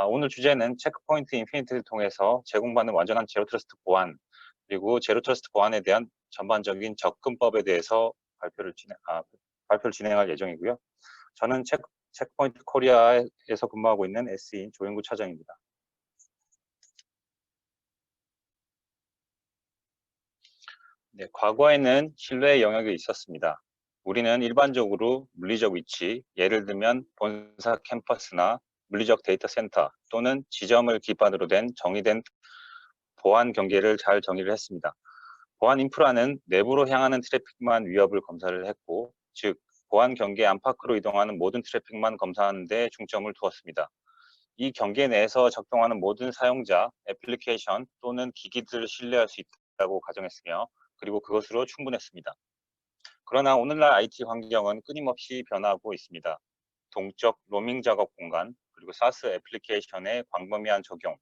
오늘 주제는 체크포인트 인피니티를 통해서 제공받는 완전한 제로 트러스트 보안, 그리고 제로 트러스트 보안에 대한 전반적인 접근법에 대해서 발표를 진행할 예정이고요. 저는 체크포인트 코리아에서 근무하고 있는 SE인 조영구 차장입니다. 네, 과거에는 신뢰의 영역이 있었습니다. 우리는 일반적으로 물리적 위치, 예를 들면 본사 캠퍼스나 물리적 데이터 센터 또는 지점을 기반으로 된 정의된 보안 경계를 잘 정의를 했습니다. 보안 인프라는 내부로 향하는 트래픽만 위협을 검사를 했고, 즉 보안 경계 안팎으로 이동하는 모든 트래픽만 검사하는 데 중점을 두었습니다. 이 경계 내에서 작동하는 모든 사용자, 애플리케이션 또는 기기들을 신뢰할 수 있다고 가정했으며, 그리고 그것으로 충분했습니다. 그러나 오늘날 IT 환경은 끊임없이 변화하고 있습니다. 동적 로밍 작업 공간, 그리고 사스 애플리케이션의 광범위한 적용,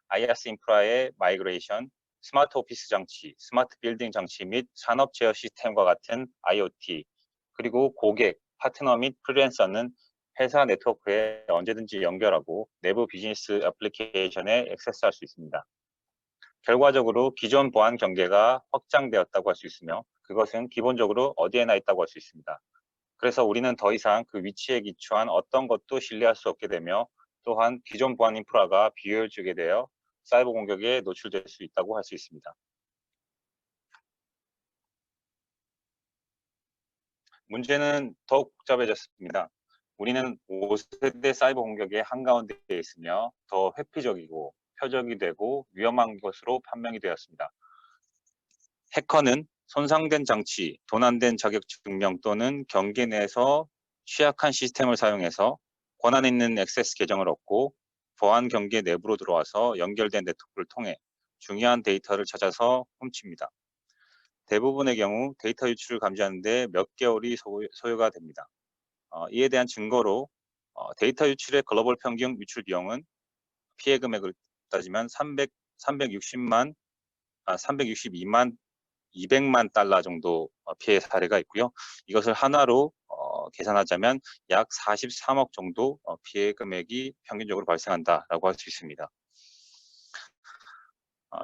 IaaS 인프라의 마이그레이션, 스마트 오피스 장치, 스마트 빌딩 장치 및 산업 제어 시스템과 같은 IoT, 그리고 고객, 파트너 및 프리랜서는 회사 네트워크에 언제든지 연결하고 내부 비즈니스 애플리케이션에 액세스할 수 있습니다. 결과적으로 기존 보안 경계가 확장되었다고 할 수 있으며, 그것은 기본적으로 어디에나 있다고 할 수 있습니다. 그래서 우리는 더 이상 그 위치에 기초한 어떤 것도 신뢰할 수 없게 되며, 또한 기존 보안 인프라가 비효율적이 되어 사이버 공격에 노출될 수 있다고 할 수 있습니다. 문제는 더욱 복잡해졌습니다. 우리는 5세대 사이버 공격의 한가운데에 있으며 더 회피적이고 표적이 되고 위험한 것으로 판명이 되었습니다. 해커는 손상된 장치, 도난된 자격 증명 또는 경계 내에서 취약한 시스템을 사용해서 권한 있는 액세스 계정을 얻고 보안 경계 내부로 들어와서 연결된 네트워크를 통해 중요한 데이터를 찾아서 훔칩니다. 대부분의 경우 데이터 유출을 감지하는 데 몇 개월이 소요가 됩니다. 이에 대한 증거로 데이터 유출의 글로벌 평균 유출 비용은 피해 금액을 따지면 362만 200만 달러 정도 피해 사례가 있고요. 이것을 하나로 계산하자면 약 43억 정도 피해 금액이 평균적으로 발생한다라고 할 수 있습니다.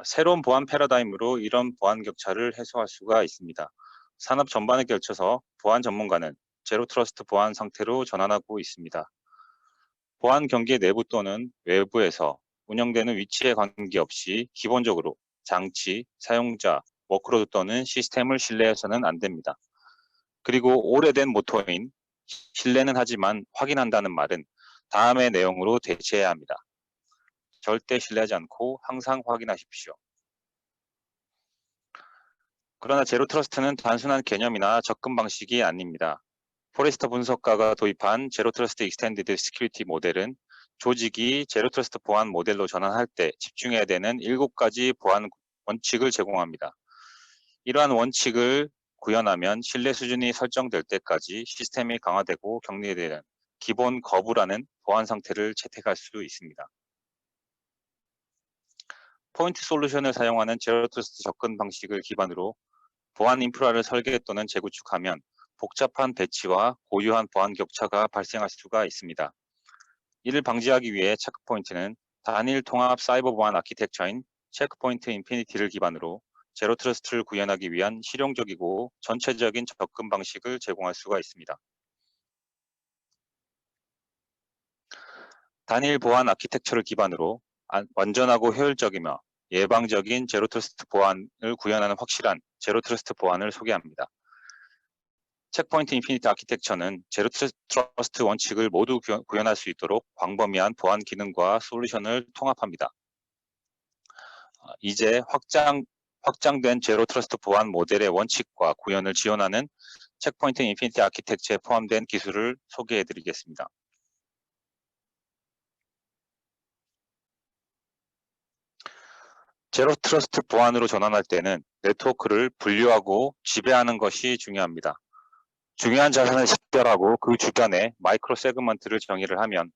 새로운 보안 패러다임으로 이런 보안 격차를 해소할 수가 있습니다. 산업 전반에 걸쳐서 보안 전문가는 제로 트러스트 보안 상태로 전환하고 있습니다. 보안 경계 내부 또는 외부에서 운영되는 위치에 관계없이 기본적으로 장치, 사용자, 워크로드 또는 시스템을 신뢰해서는 안 됩니다. 그리고 오래된 모토인 신뢰는 하지만 확인한다는 말은 다음의 내용으로 대체해야 합니다. 절대 신뢰하지 않고 항상 확인하십시오. 그러나 제로 트러스트는 단순한 개념이나 접근 방식이 아닙니다. 포레스터 분석가가 도입한 제로 트러스트 익스텐디드 시큐리티 모델은 조직이 제로 트러스트 보안 모델로 전환할 때 집중해야 되는 7가지 보안 원칙을 제공합니다. 이러한 원칙을 구현하면 신뢰 수준이 설정될 때까지 시스템이 강화되고 격리되는 기본 거부라는 보안 상태를 채택할 수 있습니다. 포인트 솔루션을 사용하는 제로 트러스트 접근 방식을 기반으로 보안 인프라를 설계 또는 재구축하면 복잡한 배치와 고유한 보안 격차가 발생할 수가 있습니다. 이를 방지하기 위해 체크포인트는 단일 통합 사이버 보안 아키텍처인 체크포인트 인피니티를 기반으로 제로 트러스트를 구현하기 위한 실용적이고 전체적인 접근 방식을 제공할 수가 있습니다. 단일 보안 아키텍처를 기반으로 완전하고 효율적이며 예방적인 제로 트러스트 보안을 구현하는 확실한 제로 트러스트 보안을 소개합니다. 체크포인트 인피니티 아키텍처는 제로 트러스트 원칙을 모두 구현할 수 있도록 광범위한 보안 기능과 솔루션을 통합합니다. 이제 확장된 제로 트러스트 보안 모델의 원칙과 구현을 지원하는 체크포인트 인피니티 아키텍처에 포함된 기술을 소개해 드리겠습니다. 제로 트러스트 보안으로 전환할 때는 네트워크를 분류하고 지배하는 것이 중요합니다. 중요한 자산을 식별하고 그 주변에 마이크로 세그먼트를 정의를 하면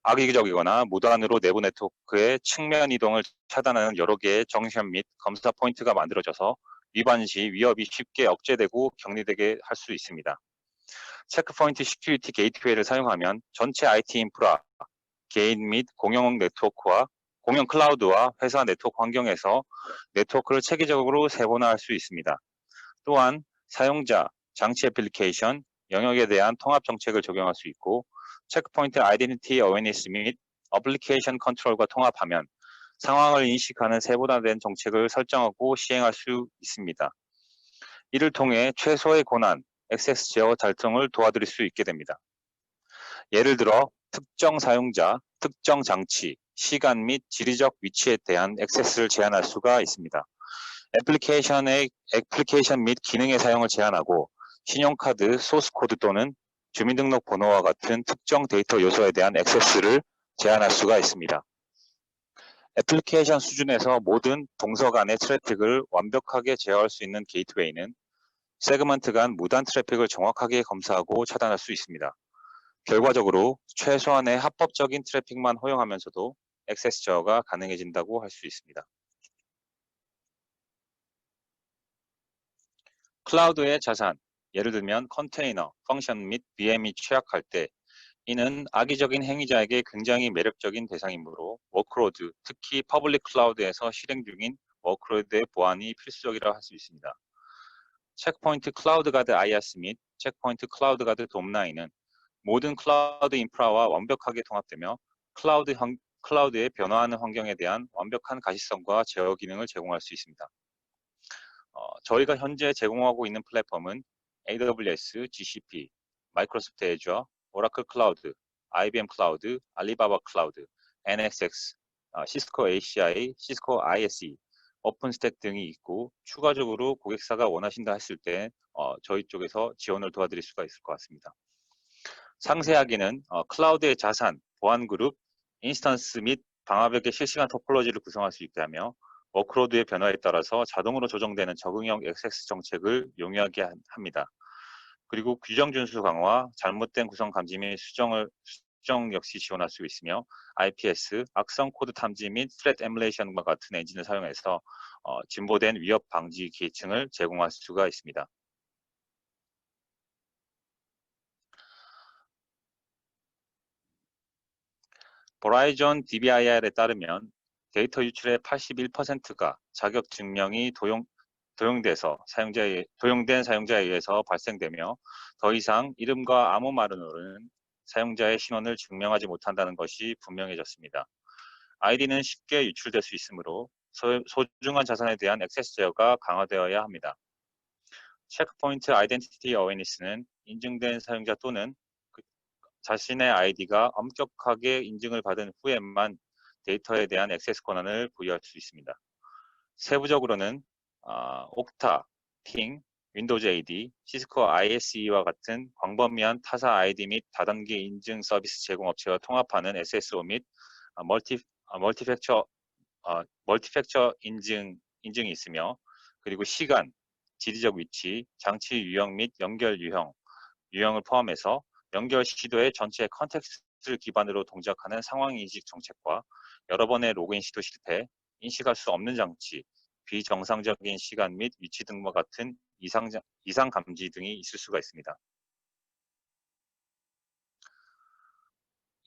악의적이거나 무단으로 내부 네트워크의 측면 이동을 차단하는 여러 개의 정션 및 검사 포인트가 만들어져서 위반 시 위협이 쉽게 억제되고 격리되게 할 수 있습니다. 체크포인트 시큐리티 게이트웨이를 사용하면 전체 IT 인프라, 개인 및 공용 클라우드와 회사 네트워크 환경에서 네트워크를 체계적으로 세분화할 수 있습니다. 또한 사용자, 장치 애플리케이션, 영역에 대한 통합 정책을 적용할 수 있고 체크포인트 아이덴티티 어웨니스 및 어플리케이션 컨트롤과 통합하면 상황을 인식하는 세분화된 정책을 설정하고 시행할 수 있습니다. 이를 통해 최소의 권한, 액세스 제어 달성을 도와드릴 수 있게 됩니다. 예를 들어 특정 사용자, 특정 장치, 시간 및 지리적 위치에 대한 액세스를 제한할 수가 있습니다. 애플리케이션 및 기능의 사용을 제한하고 신용카드, 소스코드 또는 주민등록번호와 같은 특정 데이터 요소에 대한 액세스를 제한할 수가 있습니다. 애플리케이션 수준에서 모든 동서 간의 트래픽을 완벽하게 제어할 수 있는 게이트웨이는 세그먼트 간 무단 트래픽을 정확하게 검사하고 차단할 수 있습니다. 결과적으로 최소한의 합법적인 트래픽만 허용하면서도 액세스 제어가 가능해진다고 할 수 있습니다. 클라우드의 자산, 예를 들면 컨테이너, 펑션 및 VM이 취약할 때 이는 악의적인 행위자에게 굉장히 매력적인 대상이므로 워크로드, 특히 퍼블릭 클라우드에서 실행 중인 워크로드의 보안이 필수적이라 할 수 있습니다. 체크포인트 클라우드 가드 IaaS 및 체크포인트 클라우드 가드 돔9은 모든 클라우드 인프라와 완벽하게 통합되며 클라우드의 변화하는 환경에 대한 완벽한 가시성과 제어 기능을 제공할 수 있습니다. 저희가 현재 제공하고 있는 플랫폼은 AWS, GCP, 마이크로소프트 애주어, 오라클 클라우드, IBM 클라우드, 알리바바 클라우드, NSX, 시스코 ACI, 시스코 ISE, 오픈스택 등이 있고 추가적으로 고객사가 원하신다 했을 때 저희 쪽에서 지원을 도와드릴 수가 있을 것 같습니다. 상세하게는 클라우드의 자산, 보안 그룹, 인스턴스 및 방화벽의 실시간 토폴로지를 구성할 수 있게 하며 워크로드의 변화에 따라서 자동으로 조정되는 적응형 액세스 정책을 용이하게 합니다. 그리고 규정 준수 강화, 잘못된 구성 감지 및 수정 역시 지원할 수 있으며 IPS, 악성 코드 탐지 및 threat emulation과 같은 엔진을 사용해서 진보된 위협 방지 계층을 제공할 수가 있습니다. 버라이전 DBIR에 따르면 데이터 유출의 81%가 자격 증명이 도용된 사용자에 의해서 발생되며 더 이상 이름과 암호 말은으로는 사용자의 신원을 증명하지 못한다는 것이 분명해졌습니다. 아이디는 쉽게 유출될 수 있으므로 소중한 자산에 대한 액세스 제어가 강화되어야 합니다. 체크포인트 아이덴티티 어웨니스는 인증된 사용자 또는 자신의 아이디가 엄격하게 인증을 받은 후에만 데이터에 대한 액세스 권한을 부여할 수 있습니다. 세부적으로는 옥타, 핑, 윈도우즈 AD, 시스코 ISE와 같은 광범위한 타사 아이디 및 다단계 인증 서비스 제공업체와 통합하는 SSO 및 멀티팩처 인증이 있으며 그리고 시간, 지리적 위치, 장치 유형 및 연결 유형을 포함해서 연결 시도의 전체 컨텍스트를 기반으로 동작하는 상황인식 정책과 여러 번의 로그인 시도 실패, 인식할 수 없는 장치, 비정상적인 시간 및 위치 등과 같은 이상 감지 등이 있을 수가 있습니다.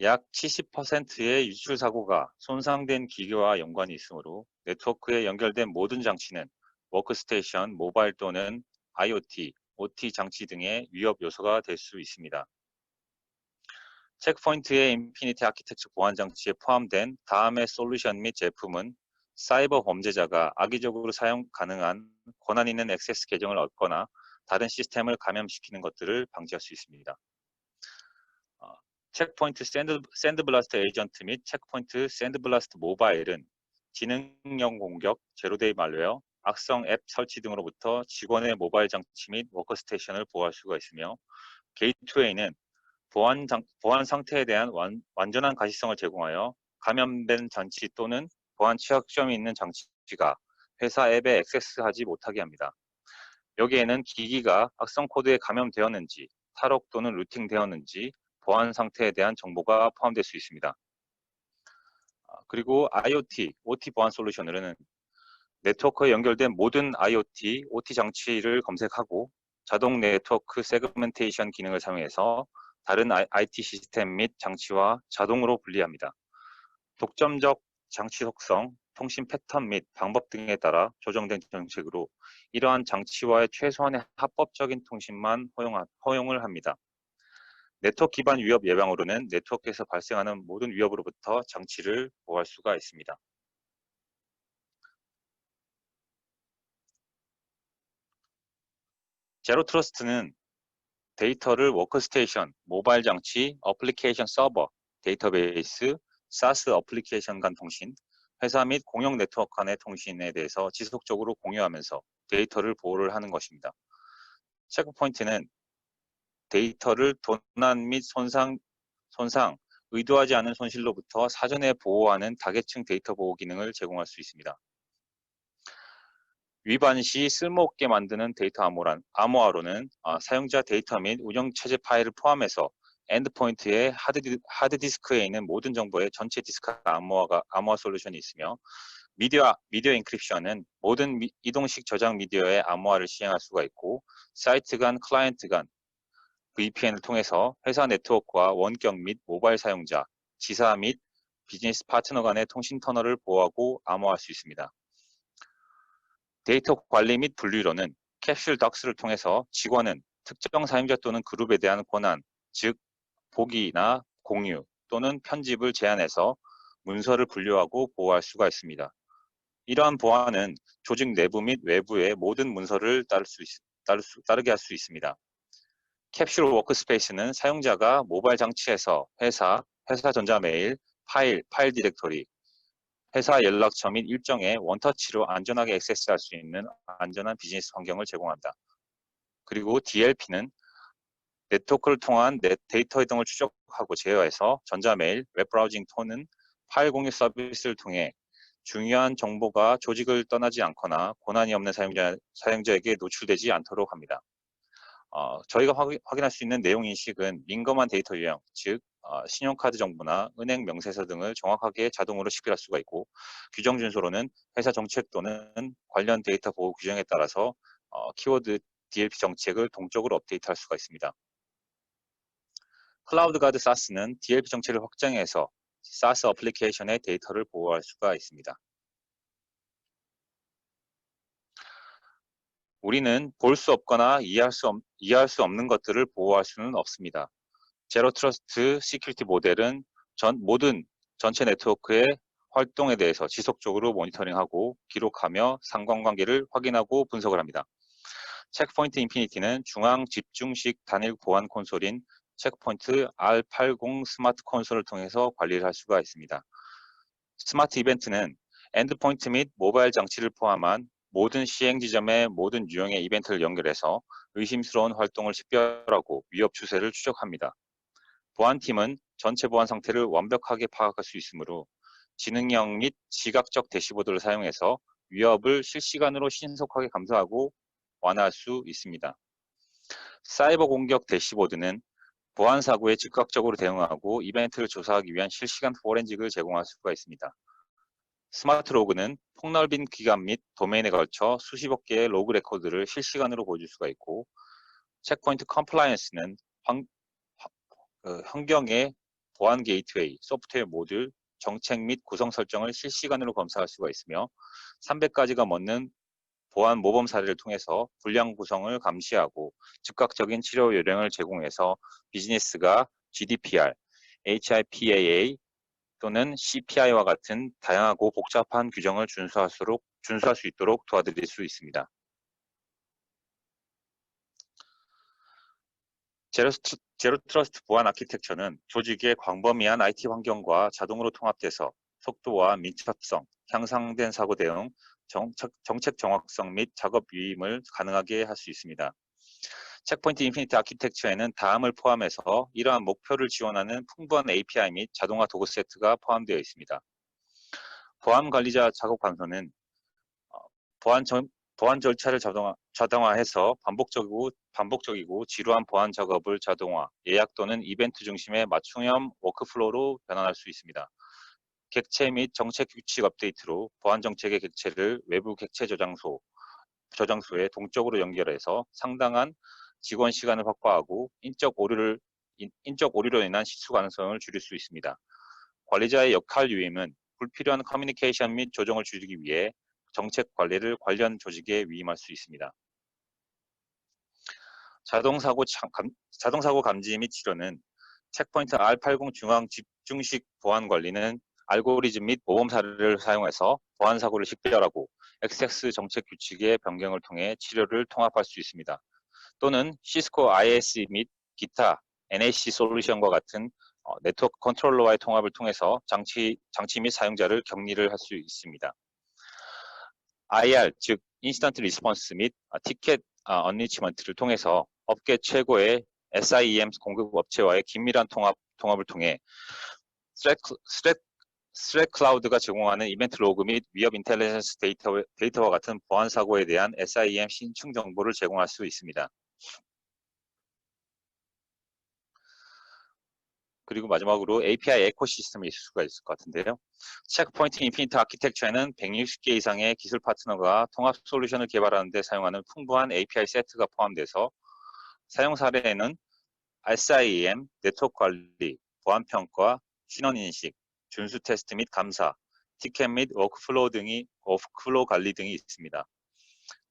약 70%의 유출 사고가 손상된 기계와 연관이 있으므로 네트워크에 연결된 모든 장치는 워크스테이션, 모바일 또는 IoT, OT 장치 등의 위협 요소가 될 수 있습니다. 체크포인트의 인피니티 아키텍처 보안 장치에 포함된 다음의 솔루션 및 제품은 사이버 범죄자가 악의적으로 사용 가능한 권한 있는 액세스 계정을 얻거나 다른 시스템을 감염시키는 것들을 방지할 수 있습니다. 체크포인트 샌드블라스트 에이전트 및 체크포인트 샌드블라스트 모바일은 지능형 공격, 제로데이 말웨어, 악성 앱 설치 등으로부터 직원의 모바일 장치 및 워크스테이션을 보호할 수가 있으며 게이트웨이는 보안 상태에 대한 완전한 가시성을 제공하여 감염된 장치 또는 보안 취약점이 있는 장치가 회사 앱에 액세스하지 못하게 합니다. 여기에는 기기가 악성 코드에 감염되었는지, 탈옥 또는 루팅되었는지 보안 상태에 대한 정보가 포함될 수 있습니다. 그리고 IoT, OT 보안 솔루션으로는 네트워크에 연결된 모든 IoT, OT 장치를 검색하고 자동 네트워크 세그멘테이션 기능을 사용해서 다른 IT 시스템 및 장치와 자동으로 분리합니다. 독점적 장치 속성, 통신 패턴 및 방법 등에 따라 조정된 정책으로 이러한 장치와의 최소한의 합법적인 통신만 허용을 합니다. 네트워크 기반 위협 예방으로는 네트워크에서 발생하는 모든 위협으로부터 장치를 보호할 수가 있습니다. 제로 트러스트는 데이터를 워크스테이션, 모바일 장치, 어플리케이션 서버, 데이터베이스, SaaS 어플리케이션 간 통신, 회사 및 공용 네트워크 간의 통신에 대해서 지속적으로 공유하면서 데이터를 보호를 하는 것입니다. 체크포인트는 데이터를 도난 및 손상, 의도하지 않은 손실로부터 사전에 보호하는 다계층 데이터 보호 기능을 제공할 수 있습니다. 위반 시 쓸모없게 만드는 데이터 암호화로는 사용자 데이터 및 운영체제 파일을 포함해서 엔드포인트의 하드디스크에 있는 모든 정보의 전체 디스크 암호화 솔루션이 있으며 미디어 인크립션은 모든 이동식 저장 미디어의 암호화를 시행할 수가 있고 사이트 간, 클라이언트 간, VPN을 통해서 회사 네트워크와 원격 및 모바일 사용자, 지사 및 비즈니스 파트너 간의 통신 터널을 보호하고 암호화할 수 있습니다. 데이터 관리 및 분류로는 캡슐 덕스를 통해서 직원은 특정 사용자 또는 그룹에 대한 권한, 즉 보기나 공유 또는 편집을 제한해서 문서를 분류하고 보호할 수가 있습니다. 이러한 보안은 조직 내부 및 외부의 모든 문서를 따르게 할 수 있습니다. 캡슐 워크스페이스는 사용자가 모바일 장치에서 회사 전자메일, 파일 디렉토리, 회사 연락처 및 일정에 원터치로 안전하게 액세스할 수 있는 안전한 비즈니스 환경을 제공한다. 그리고 DLP는 네트워크를 통한 데이터 이동을 추적하고 제어해서 전자메일, 웹브라우징 또는 파일 공유 서비스를 통해 중요한 정보가 조직을 떠나지 않거나 권한이 없는 사용자에게 노출되지 않도록 합니다. 저희가 확인할 수 있는 내용 인식은 민감한 데이터 유형, 즉 신용카드 정보나 은행 명세서 등을 정확하게 자동으로識別할 수가 있고 규정 준수로는 회사 정책 또는 관련 데이터 보호 규정에 따라서 키워드 DLP 정책을 동적으로 업데이트할 수가 있습니다. 클라우드 가드 SaaS는 DLP 정책을 확장해서 SaaS 어플리케이션의 데이터를 보호할 수가 있습니다. 우리는 볼 수 없거나 이해할 수 없는 것들을 보호할 수는 없습니다. 제로 트러스트 시큐리티 모델은 모든 전체 네트워크의 활동에 대해서 지속적으로 모니터링하고 기록하며 상관관계를 확인하고 분석을 합니다. 체크포인트 인피니티는 중앙 집중식 단일 보안 콘솔인 체크포인트 R80 스마트 콘솔을 통해서 관리를 할 수가 있습니다. 스마트 이벤트는 엔드포인트 및 모바일 장치를 포함한 모든 시행 지점의 모든 유형의 이벤트를 연결해서 의심스러운 활동을 식별하고 위협 추세를 추적합니다. 보안팀은 전체 보안 상태를 완벽하게 파악할 수 있으므로 지능형 및 시각적 대시보드를 사용해서 위협을 실시간으로 신속하게 감사하고 완화할 수 있습니다. 사이버 공격 대시보드는 보안 사고에 즉각적으로 대응하고 이벤트를 조사하기 위한 실시간 포렌직을 제공할 수가 있습니다. 스마트 로그는 폭넓은 기간 및 도메인에 걸쳐 수십억 개의 로그 레코드를 실시간으로 보여줄 수가 있고 체크포인트 컴플라이언스는 환경의 보안 게이트웨이, 소프트웨어 모듈, 정책 및 구성 설정을 실시간으로 검사할 수가 있으며 300가지가 넘는 보안 모범 사례를 통해서 불량 구성을 감시하고 즉각적인 치료 요령을 제공해서 비즈니스가 GDPR, HIPAA 또는 CPI와 같은 다양하고 복잡한 규정을 준수할 수 있도록 도와드릴 수 있습니다. 제로 트러스트 보안 아키텍처는 조직의 광범위한 IT 환경과 자동으로 통합돼서 속도와 민첩성, 향상된 사고 대응, 정책 정확성 및 작업 유임을 가능하게 할 수 있습니다. 체크포인트 인피니티 아키텍처에는 다음을 포함해서 이러한 목표를 지원하는 풍부한 API 및 자동화 도구 세트가 포함되어 있습니다. 보안 관리자 작업 감소는 보안 절차를 자동화해서 반복적이고 지루한 보안 작업을 자동화, 예약 또는 이벤트 중심의 맞춤형 워크플로우로 변환할 수 있습니다. 객체 및 정책 규칙 업데이트로 보안 정책의 객체를 외부 객체 저장소에 동적으로 연결해서 상당한 직원 시간을 확보하고 인적 오류를 인적 오류로 인한 실수 가능성을 줄일 수 있습니다. 관리자의 역할 유임은 불필요한 커뮤니케이션 및 조정을 줄이기 위해 정책 관리를 관련 조직에 위임할 수 있습니다. 자동사고 감지 및 치료는 체크포인트 R80 중앙 집중식 보안 관리는 알고리즘 및 모범 사례를 사용해서 보안 사고를 식별하고 XX 정책 규칙의 변경을 통해 치료를 통합할 수 있습니다. 또는 시스코 IS 및 기타 NAC 솔루션과 같은 네트워크 컨트롤러와의 통합을 통해서 장치 및 사용자를 격리를 할 수 있습니다. IR, 즉 인스턴트 리스폰스 및 티켓 언리치먼트를 통해서 업계 최고의 SIEM 공급 업체와의 긴밀한 통합을 통해 스트랙 클라우드가 제공하는 이벤트 로그 및 위협 인텔리전스 데이터와 같은 보안 사고에 대한 SIEM 신충 정보를 제공할 수 있습니다. 그리고 마지막으로 API 에코시스템이 있을 수가 있을 것 같은데요. 체크포인트 인피니트 아키텍처에는 160개 이상의 기술 파트너가 통합 솔루션을 개발하는 데 사용하는 풍부한 API 세트가 포함돼서 사용 사례에는 SIEM, 네트워크 관리, 보안 평가, 신원 인식, 준수 테스트 및 감사, 티켓 및 워크플로우 관리 등이 있습니다.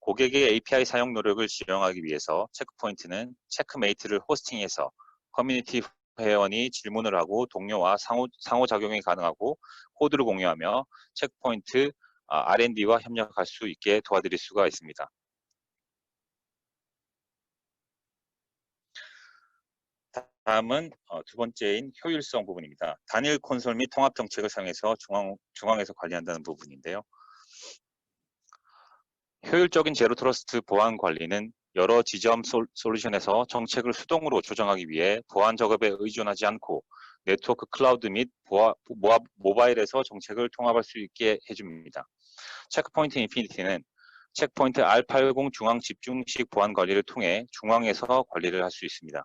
고객의 API 사용 노력을 지원하기 위해서 체크포인트는 체크메이트를 호스팅해서 커뮤니티 회원이 질문을 하고 동료와 상호작용이 가능하고 코드를 공유하며 체크포인트 R&D와 협력할 수 있게 도와드릴 수가 있습니다. 다음은 두 번째인 효율성 부분입니다. 단일 콘솔 및 통합 정책을 사용해서 중앙에서 관리한다는 부분인데요. 효율적인 제로 트러스트 보안 관리는 여러 지점 솔루션에서 정책을 수동으로 조정하기 위해 보안 작업에 의존하지 않고 네트워크 클라우드 및 모바일에서 정책을 통합할 수 있게 해줍니다. 체크포인트 인피니티는 체크포인트 R80 중앙 집중식 보안 관리를 통해 중앙에서 관리를 할 수 있습니다.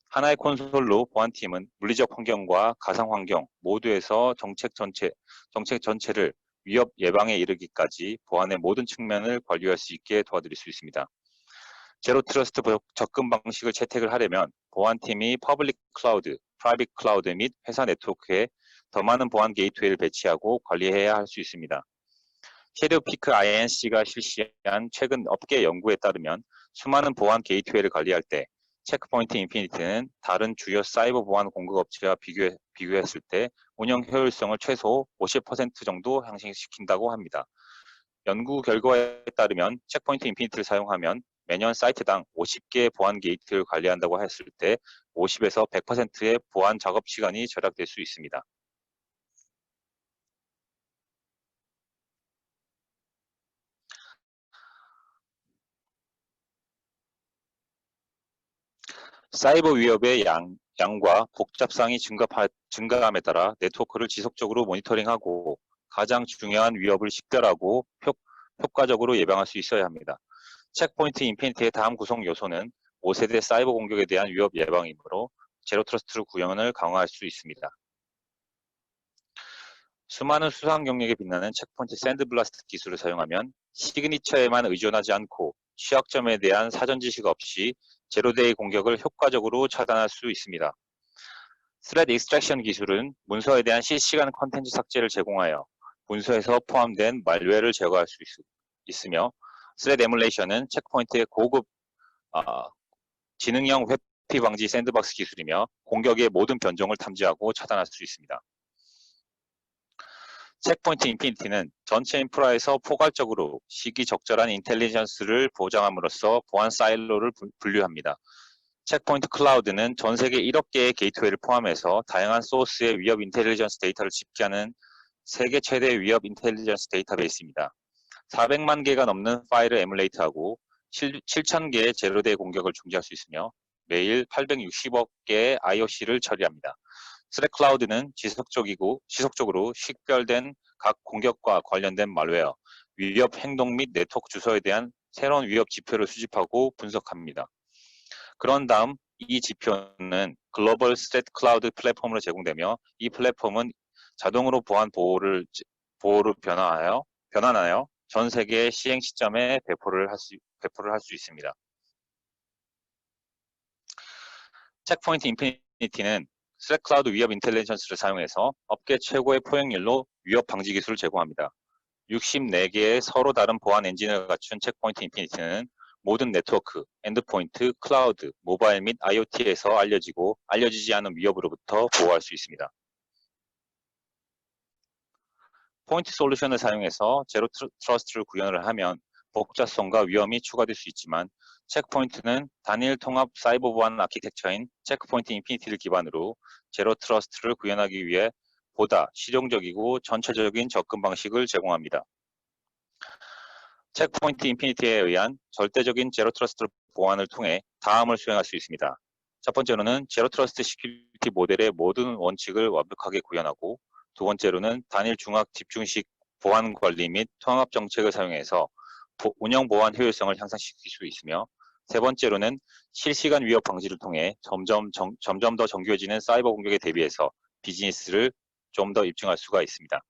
하나의 콘솔로 보안팀은 물리적 환경과 가상 환경 모두에서 정책 전체를 위협 예방에 이르기까지 보안의 모든 측면을 관리할 수 있게 도와드릴 수 있습니다. 제로 트러스트 접근 방식을 채택을 하려면 보안팀이 퍼블릭 클라우드, 프라이빗 클라우드 및 회사 네트워크에 더 많은 보안 게이트웨이를 배치하고 관리해야 할 수 있습니다. 섀도우피크 INC가 실시한 최근 업계 연구에 따르면 수많은 보안 게이트웨이를 관리할 때 체크포인트 인피니티는 다른 주요 사이버 보안 공급 업체와 비교했을 때 운영 효율성을 최소 50% 정도 향상시킨다고 합니다. 연구 결과에 따르면 체크포인트 인피니티를 사용하면 매년 사이트당 50개의 보안 게이트를 관리한다고 했을 때 50에서 100%의 보안 작업 시간이 절약될 수 있습니다. 사이버 위협의 양과 복잡성이 증가함에 따라 네트워크를 지속적으로 모니터링하고 가장 중요한 위협을 식별하고 효과적으로 예방할 수 있어야 합니다. 체크포인트 인피니티의 다음 구성 요소는 5세대 사이버 공격에 대한 위협 예방이므로 제로 트러스트 구현을 강화할 수 있습니다. 수많은 수상 경력에 빛나는 체크포인트 샌드블라스트 기술을 사용하면 시그니처에만 의존하지 않고 취약점에 대한 사전 지식 없이 제로데이 공격을 효과적으로 차단할 수 있습니다. 스레드 익스트랙션 기술은 문서에 대한 실시간 컨텐츠 삭제를 제공하여 문서에서 포함된 말웨어를 제거할 수 있으며 스레드 에뮬레이션은 체크포인트의 고급 지능형 회피 방지 샌드박스 기술이며 공격의 모든 변종을 탐지하고 차단할 수 있습니다. 체크포인트 인피니티는 전체 인프라에서 포괄적으로 시기적절한 인텔리전스를 보장함으로써 보안 사일로를 분류합니다. 체크포인트 클라우드는 전 세계 1억 개의 게이트웨이를 포함해서 다양한 소스의 위협 인텔리전스 데이터를 집계하는 세계 최대 위협 인텔리전스 데이터베이스입니다. 400만 개가 넘는 파일을 에뮬레이트하고 7,000개의 제로데이 공격을 중지할 수 있으며 매일 860억 개의 IOC를 처리합니다. 스레 클라우드는 지속적으로 식별된 각 공격과 관련된 말웨어, 위협 행동 및 네트워크 주소에 대한 새로운 위협 지표를 수집하고 분석합니다. 그런 다음 이 지표는 글로벌 스탯 클라우드 플랫폼으로 제공되며 이 플랫폼은 자동으로 보안 보호를 변환하여 전 세계 시행 시점에 배포를 할 수 있습니다. 체크포인트 인피니티 인피니티는 슬랙 클라우드 위협 인텔리전스를 사용해서 업계 최고의 포용률로 위협 방지 기술을 제공합니다. 64개의 서로 다른 보안 엔진을 갖춘 체크포인트 인피니티는 모든 네트워크, 엔드포인트, 클라우드, 모바일 및 IoT에서 알려지지 않은 위협으로부터 보호할 수 있습니다. 포인트 솔루션을 사용해서 제로 트러스트를 구현을 하면 복잡성과 위험이 추가될 수 있지만 체크포인트는 단일 통합 사이버 보안 아키텍처인 체크포인트 인피니티를 기반으로 제로 트러스트를 구현하기 위해 보다 실용적이고 전체적인 접근 방식을 제공합니다. 체크포인트 인피니티에 의한 절대적인 제로 트러스트 보안을 통해 다음을 수행할 수 있습니다. 첫 번째로는 제로 트러스트 시큐리티 모델의 모든 원칙을 완벽하게 구현하고, 두 번째로는 단일 중앙 집중식 보안 관리 및 통합 정책을 사용해서 운영 보안 효율성을 향상시킬 수 있으며, 세 번째로는 실시간 위협 방지를 통해 점점 더 정교해지는 사이버 공격에 대비해서 비즈니스를 좀 더 입증할 수가 있습니다.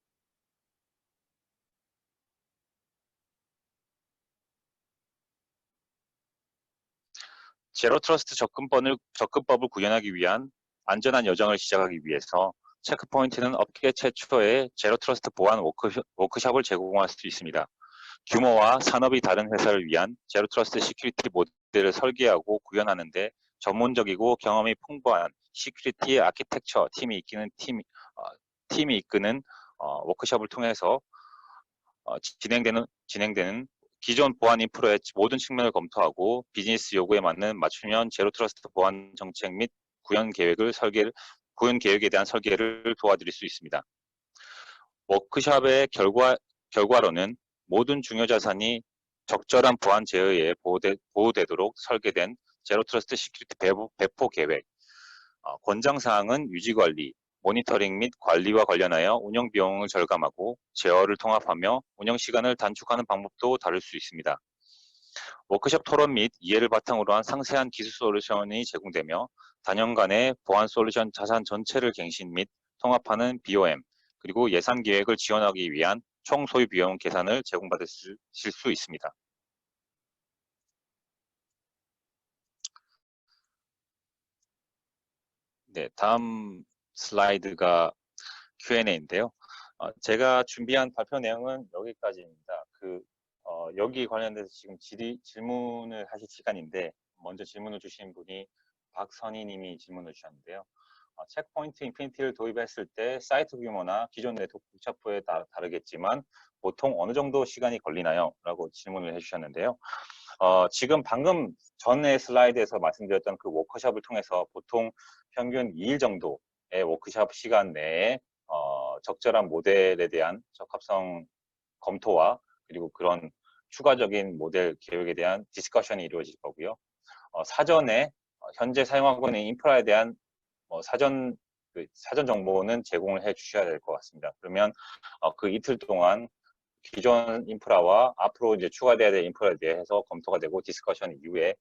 제로 트러스트 접근법을 구현하기 위한 안전한 여정을 시작하기 위해서 체크포인트는 업계 최초의 제로 트러스트 보안 워크숍을 제공할 수 있습니다. 규모와 산업이 다른 회사를 위한 제로 트러스트 시큐리티 모델을 설계하고 구현하는데 전문적이고 경험이 풍부한 시큐리티 아키텍처 팀이 이끄는 워크숍을 통해서 진행되는 기존 보안 인프라의 모든 측면을 검토하고 비즈니스 요구에 맞는 맞춤형 제로 트러스트 보안 정책 및 구현 계획에 대한 설계를 도와드릴 수 있습니다. 워크숍의 결과로는 모든 중요 자산이 적절한 보안 제어에 보호되도록 설계된 제로 트러스트 시큐리티 배포 계획, 권장사항은 유지관리, 모니터링 및 관리와 관련하여 운영 비용을 절감하고 제어를 통합하며 운영 시간을 단축하는 방법도 다룰 수 있습니다. 워크숍 토론 및 이해를 바탕으로 한 상세한 기술 솔루션이 제공되며 단연간의 보안 솔루션 자산 전체를 갱신 및 통합하는 BOM, 그리고 예산 계획을 지원하기 위한 총 소요 비용 계산을 제공받으실 수 있습니다. 네, 다음 슬라이드가 Q&A인데요. 제가 준비한 발표 내용은 여기까지입니다. 여기 관련돼서 지금 질문을 하실 시간인데, 먼저 질문을 주신 분이 박선희 님이 질문을 주셨는데요. 체크포인트 인피니티를 도입했을 때 사이트 규모나 기존 네트워크 복잡도에 다르겠지만 보통 어느 정도 시간이 걸리나요? 라고 질문을 해주셨는데요. 지금 방금 전에 슬라이드에서 말씀드렸던 그 워크숍을 통해서 보통 평균 2일 정도의 워크숍 시간 내에 적절한 모델에 대한 적합성 검토와 그리고 그런 추가적인 모델 계획에 대한 디스커션이 이루어질 거고요. 사전에 현재 사용하고 있는 인프라에 대한 사전 정보는 제공을 해 주셔야 될 것 같습니다. 그러면 그 이틀 동안 기존 인프라와 앞으로 이제 추가돼야 될 인프라에 대해서 검토가 되고 디스커션 이후에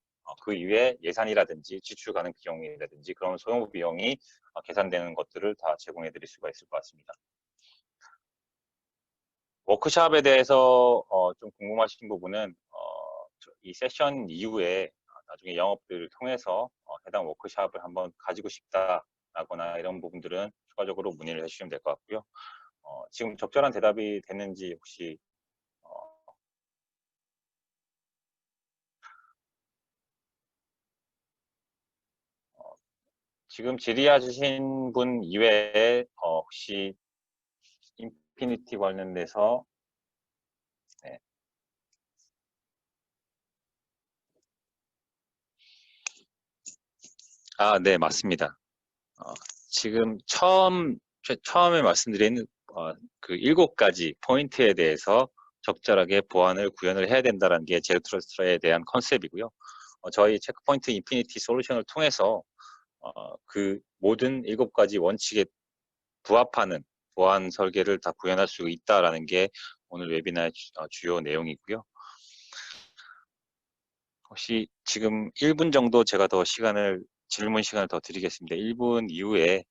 그 이후에 예산이라든지 지출 가능 비용이라든지 그런 소요 비용이 계산되는 것들을 다 제공해 드릴 수가 있을 것 같습니다. 워크숍에 대해서 좀 궁금하신 부분은 이 세션 이후에 나중에 영업들을 통해서 해당 워크숍을 한번 가지고 싶다라거나 이런 부분들은 추가적으로 문의를 해주시면 될 것 같고요. 지금 적절한 대답이 됐는지 혹시 지금 질의해 주신 분 이외에 혹시 인피니티 관련돼서 네. 네, 맞습니다. 지금 처음에 말씀드린 그 7가지 포인트에 대해서 적절하게 보안을 구현을 해야 된다는 게 제로 트러스트에 대한 컨셉이고요. 저희 체크포인트 인피니티 솔루션을 통해서 그 모든 7가지 원칙에 부합하는 보안 설계를 다 구현할 수 있다라는 게 오늘 웨비나의 주요 내용이고요. 혹시 지금 1분 정도 제가 더 질문 시간을 더 드리겠습니다. 1분 이후에